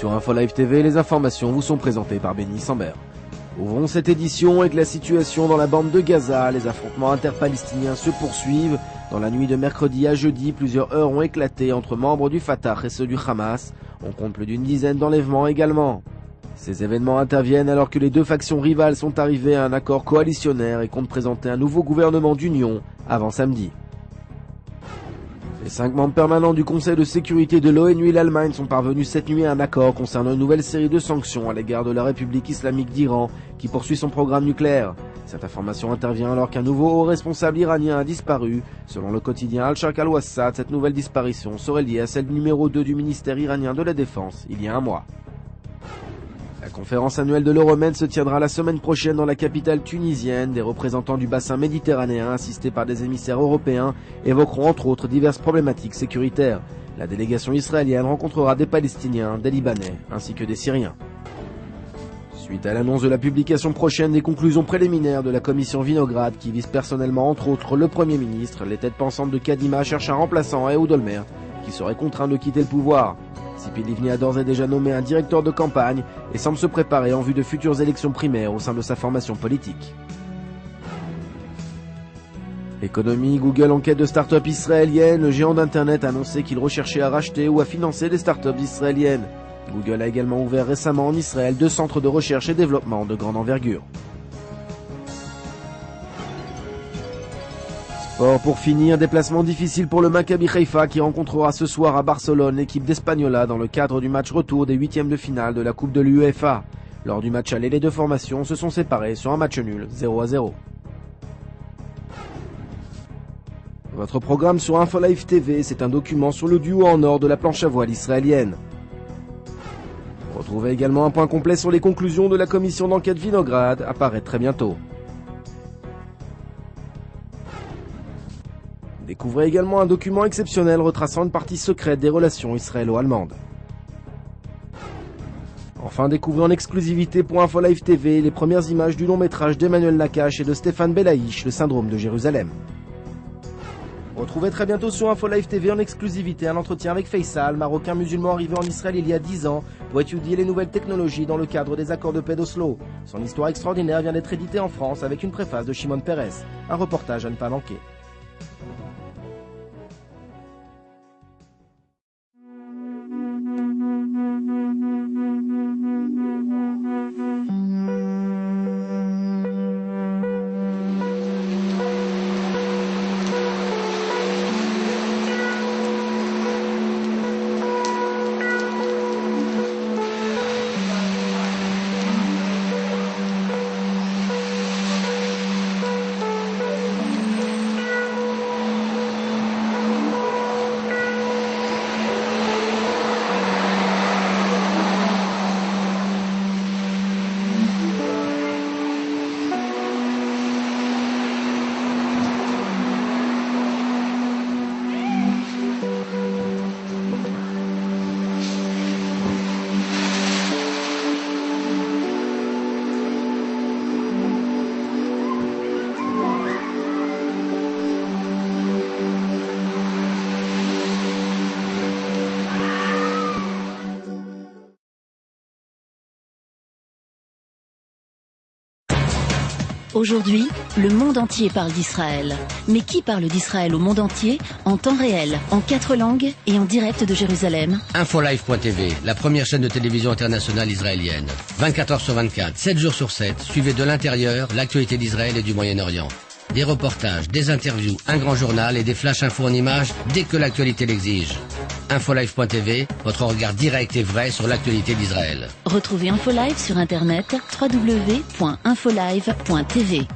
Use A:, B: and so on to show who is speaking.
A: Sur InfoLive TV, les informations vous sont présentées par Benny Sambert. Ouvrons cette édition avec la situation dans la bande de Gaza. Les affrontements interpalestiniens se poursuivent. Dans la nuit de mercredi à jeudi, plusieurs heurts ont éclaté entre membres du Fatah et ceux du Hamas. On compte plus d'une dizaine d'enlèvements également. Ces événements interviennent alors que les deux factions rivales sont arrivées à un accord coalitionnaire et comptent présenter un nouveau gouvernement d'union avant samedi. Les 5 membres permanents du Conseil de sécurité de l'ONU et l'Allemagne sont parvenus cette nuit à un accord concernant une nouvelle série de sanctions à l'égard de la République islamique d'Iran qui poursuit son programme nucléaire. Cette information intervient alors qu'un nouveau haut responsable iranien a disparu. Selon le quotidien Al-Sharq al-Wassat, cette nouvelle disparition serait liée à celle numéro 2 du ministère iranien de la Défense il y a un mois. La conférence annuelle de l'Euromed se tiendra la semaine prochaine dans la capitale tunisienne. Des représentants du bassin méditerranéen, assistés par des émissaires européens, évoqueront entre autres diverses problématiques sécuritaires. La délégation israélienne rencontrera des Palestiniens, des Libanais, ainsi que des Syriens. Suite à l'annonce de la publication prochaine des conclusions préliminaires de la commission Vinograd, qui vise personnellement entre autres le Premier ministre, les têtes pensantes de Kadima cherchent un remplaçant à Ehud Olmert, qui serait contraint de quitter le pouvoir. Tzipi Livni a d'ores et déjà nommé un directeur de campagne et semble se préparer en vue de futures élections primaires au sein de sa formation politique. Économie, Google en quête de start-up israéliennes. Le géant d'Internet a annoncé qu'il recherchait à racheter ou à financer des start-up israéliennes. Google a également ouvert récemment en Israël 2 centres de recherche et développement de grande envergure. Pour finir, déplacement difficile pour le Maccabi Haïfa qui rencontrera ce soir à Barcelone l'équipe d'Espagnola dans le cadre du match retour des 8e de finale de la Coupe de l'UEFA. Lors du match aller, les deux formations se sont séparées sur un match nul, 0-0. Votre programme sur InfoLive TV, c'est un document sur le duo en or de la planche à voile israélienne. Retrouvez également un point complet sur les conclusions de la commission d'enquête Vinograd, apparaît très bientôt. Découvrez également un document exceptionnel retraçant une partie secrète des relations israélo-allemandes. Enfin, découvrez en exclusivité pour InfoLive TV les premières images du long métrage d'Emmanuel Nakache et de Stéphane Belaïch, Le syndrome de Jérusalem. Retrouvez très bientôt sur InfoLive TV en exclusivité un entretien avec Faisal, marocain musulman arrivé en Israël il y a 10 ans, pour étudier les nouvelles technologies dans le cadre des accords de paix d'Oslo. Son histoire extraordinaire vient d'être éditée en France avec une préface de Shimon Peres. Un reportage à ne pas manquer.
B: Aujourd'hui, le monde entier parle d'Israël. Mais qui parle d'Israël au monde entier, en temps réel, en 4 langues et en direct de Jérusalem?
C: InfoLive.tv, la première chaîne de télévision internationale israélienne. 24 heures sur 24, 7 jours sur 7, suivez de l'intérieur l'actualité d'Israël et du Moyen-Orient. Des reportages, des interviews, un grand journal et des flash infos en images dès que l'actualité l'exige. InfoLive.tv, votre regard direct et vrai sur l'actualité d'Israël.
B: Retrouvez InfoLive sur internet www.infolive.tv.